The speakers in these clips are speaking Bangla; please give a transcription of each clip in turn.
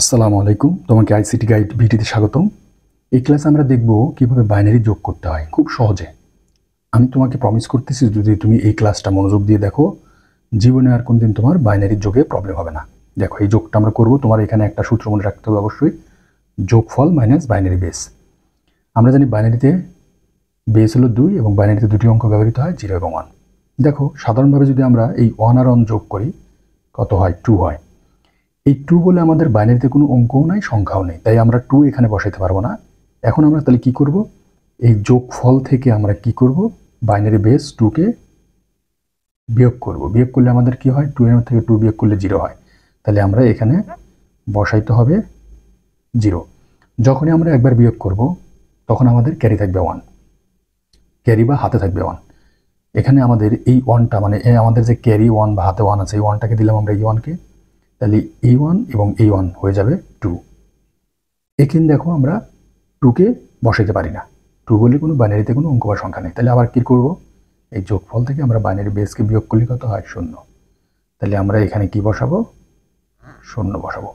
আসসালামু আলাইকুম, তোমাকে আইসিটি গাইড ভিডিওতে স্বাগতম। এই ক্লাসে আমরা দেখব কিভাবে বাইনারি যোগ করতে হয় খুব সহজে। আমি তোমাকে প্রমিস করতেছি, যদি তুমি এই ক্লাসটা মনোযোগ দিয়ে দেখো, জীবনে আর কোনদিন তোমার বাইনারি যোগে প্রবলেম হবে না। দেখো, এই যোগটা আমরা করব। তোমার এখানে একটা সূত্র মনে রাখতে হবে অবশ্যই, যোগফল মাইনাস বাইনারি বেস। আমরা জানি বাইনারিতে বেস হলো 2 এবং বাইনারিতে দুটি অঙ্ক ব্যবহৃত হয়, 0 এবং 1। দেখো, সাধারণভাবে যদি আমরা এই 1 আর 1 যোগ করি, কত হয়? 2 হয়। এই 2 বলে আমাদের বাইনারিতে কোনো অঙ্কও নাই, সংখ্যাও নেই, তাই আমরা 2 এখানে বসাইতে পারবো না। এখন আমরা তাহলে কি করব? এই যোগফল থেকে আমরা কি করব? বাইনারি বেস 2 কে বিয়োগ করব। বিয়োগ করলে আমাদের কি হয়? 2 এর থেকে 2 বিয়োগ করলে 0 হয়। তাহলে আমরা এখানে বসাইতে হবে 0। যখনই আমরা একবার বিয়োগ করব, তখন আমাদের ক্যারি থাকবে 1, ক্যারি বা হাতে থাকবে 1। এখানে আমাদের এই 1টা মানে আমাদের যে ক্যারি 1 বা হাতে 1 আছে, এই 1টাকে দিলাম আমরা এই 1কে, তাহলে এই 1 এবং এই 1 হয়ে যাবে 2। এখানে দেখো, আমরা 2কে বসাইতে পারি না, 2 বলে কোনো বাইনারিতে কোনো অঙ্ক বা সংখ্যা নেই। তাহলে আবার কি করব? এই যোগফল থেকে আমরা বাইনারি বেসকে বিয়োগ করলে কত হয়? 0। তাহলে আমরা এখানে কি বসাবো? 0 বসাবো।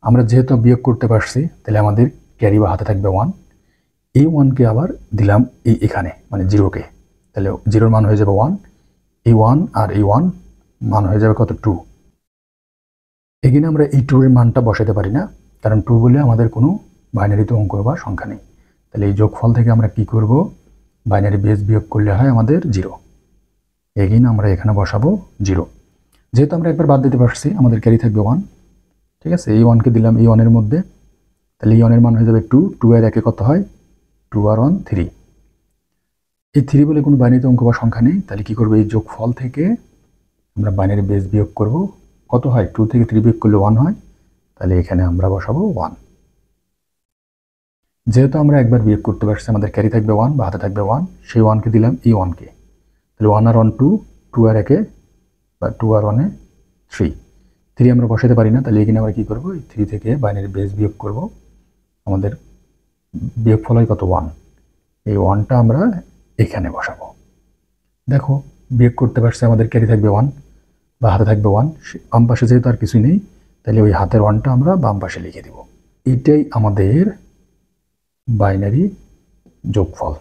আমরা যেহেতু বিয়োগ করতে পারছি, তাহলে আমাদের ক্যারি বা হাতে থাকবে 1। এই 1কে আবার দিলাম এখানে মানে 0কে, তাহলে 0-র মান হয়ে যাবে 1। এই 1 আর এই 1 মান হয়ে যাবে কত? 2। এখানে আমরা এই 2 এর মানটা বসাতে পারি না, কারণ 2 বলে আমাদের কোনো বাইনারিতে অঙ্ক বা সংখ্যা নেই। তাহলে এই যোগফল থেকে আমরা কি করব? বাইনারি বেস বিয়োগ করলে হয় আমাদের 0। এগেইন আমরা এখানে বসাবো 0। যেহেতু আমরা একবার বাদ দিতে পারছি, আমাদের ক্যারি থাকবে 1। ঠিক আছে, এই 1কে দিলাম এই 1 এর মধ্যে, তাহলে এই 1 এর মান হয়ে যাবে 2। 2 এর একে কত হয়? 2 আর 1 3। এই 3 বলে কোনো বাইনারিতে অঙ্ক বা সংখ্যা নেই, তাহলে কি করবো? এই যোগফল থেকে আমরা বাইনারি বেস বিয়োগ করব। কত হয়? 2 থেকে 3 বিয়োগ করলে 1 হয়, তাহলে এখানে আমরা বসাবো 1। যেহেতু আমরা একবার বিয়োগ করতে পারছি, আমাদের ক্যারি থাকবে 1 বা হাতে থাকবে 1, সেই 1কে দিলাম এই 1কে, তাহলে 1 আর 1 2, 2 আর একে বা 2 আর 1 3। 3 আমরা বসাতে পারি না, তাহলে এখানে আমরা কি করব? এই 3 থেকে বাইনারি বেস বিয়োগ করব। আমাদের বিয়োগফল হয় কত? 1। এই 1টা আমরা এখানে বসাবো। দেখো, বিয়োগ করতে পারছি, আমাদের ক্যারি থাকবে 1 বা হাতে থাকবে 1। বাম পাশে যেহেতু আর কিছুই নেই, তাহলে ওই হাতের 1টা আমরা বাম পাশে লিখে দেব। এটাই আমাদের বাইনারি যোগফল।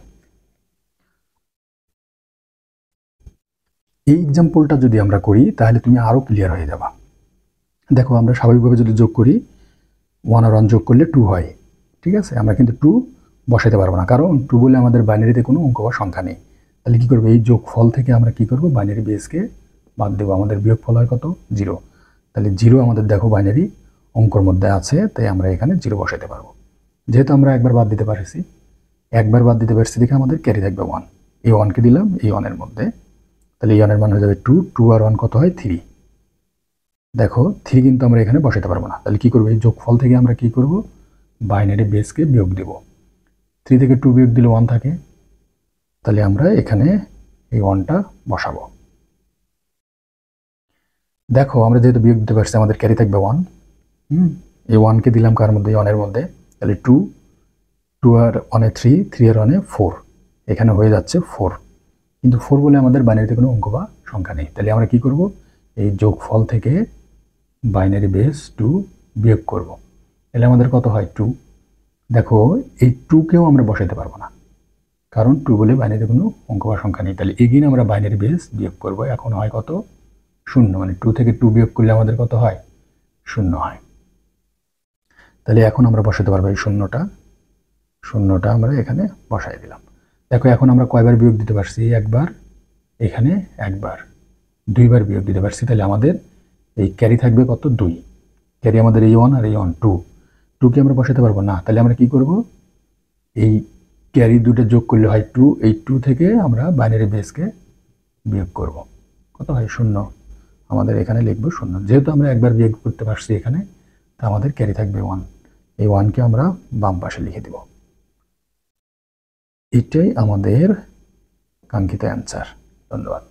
এই এক্সাম্পলটা যদি আমরা করি, তাহলে তুমি আরও ক্লিয়ার হয়ে যাবা। দেখো, আমরা স্বাভাবিকভাবে যদি যোগ করি, 1 আর 1 যোগ করলে 2 হয়। ঠিক আছে, আমরা কিন্তু 2 বসাতে পারবো না, কারণ 2 বলে আমাদের বাইনারিতে কোনো অঙ্ক বা সংখ্যা নেই। তাহলে কী করবো? এই যোগফল থেকে আমরা কি করব? বাইনারি বেসকে বাদ দেবো। আমাদের বিয়োগফল হয় কত? 0। তাহলে 0 আমাদের দেখো বাইনারি অঙ্কর মধ্যে আছে, তাই আমরা এখানে 0 বসাতে পারবো। যেহেতু আমরা একবার বাদ দিতে পারছি, দেখে আমাদের ক্যারি থাকবে 1। এই 1কে দিলাম এই 1 এর মধ্যে, তাহলে এই 1 এর মান হয়ে যাবে 2। 2 আর 1 কত হয়? 3। দেখো, 3 কিন্তু আমরা এখানে বসাতে পারবো না, তাহলে কি করবো? এই যোগফল থেকে আমরা কি করব? বাইনারি বেসকে বিয়োগ দেব। 3 থেকে 2 বিয়োগ দিলে 1 থাকে, তাহলে আমরা এখানে এই 1টা বসাবো। দেখো, আমরা যেহেতু বিয়োগ দিতে পারছি, আমাদের ক্যারি থাকবে 1। এই 1কে দিলাম কার মধ্যে? এই 1 এর মধ্যে, তাহলে 2। 2 আর 1 3, 3 আর 1 4, এখানে হয়ে যাচ্ছে 4। কিন্তু 4 বলে আমাদের বাইনারিতে কোনো অঙ্ক বা সংখ্যা নেই, তাহলে আমরা কি করব? এই যোগফল থেকে বাইনারি বেস 2 বিয়োগ করব। তাহলে আমাদের কত হয়? 2। দেখো, এই 2কেও আমরা বসাইতে পারবো না, কারণ 2 বলে বাইনারিতে কোনো অঙ্ক বা সংখ্যা নেই। তাহলে এগেইন আমরা বাইনারি বেস বিয়োগ করব। এখন হয় কত? 0। মানে 2 থেকে 2 বিয়োগ করলে আমাদের কত হয়? 0 হয়। তাহলে এখন আমরা বসাতে পারবো এই 0টা আমরা এখানে বসাই দিলাম। দেখো, এখন আমরা কয়বার বিয়োগ দিতে পারছি? একবার, এখানে একবার, 2বার বিয়োগ দিতে পারছি। তাহলে আমাদের এই ক্যারি থাকবে কত? 2। ক্যারি আমাদের এই 1 আর এই 1, 2। 2কে আমরা বসাতে পারবো না, তাহলে আমরা কি করব? এই ক্যারি 2টা যোগ করলে হয় 2। এই 2 থেকে আমরা বাইনারি বেসকে বিয়োগ করব। কত হয়? 0। আমাদের এখানে লিখবো 0। যেহেতু আমরা একবার বিয়োগ করতে পারছি এখানে, তা আমাদের ক্যারি থাকবে 1। এই 1কে আমরা বাম পাশে লিখে দেব। এটাই আমাদের কাঙ্ক্ষিত অ্যান্সার। ধন্যবাদ।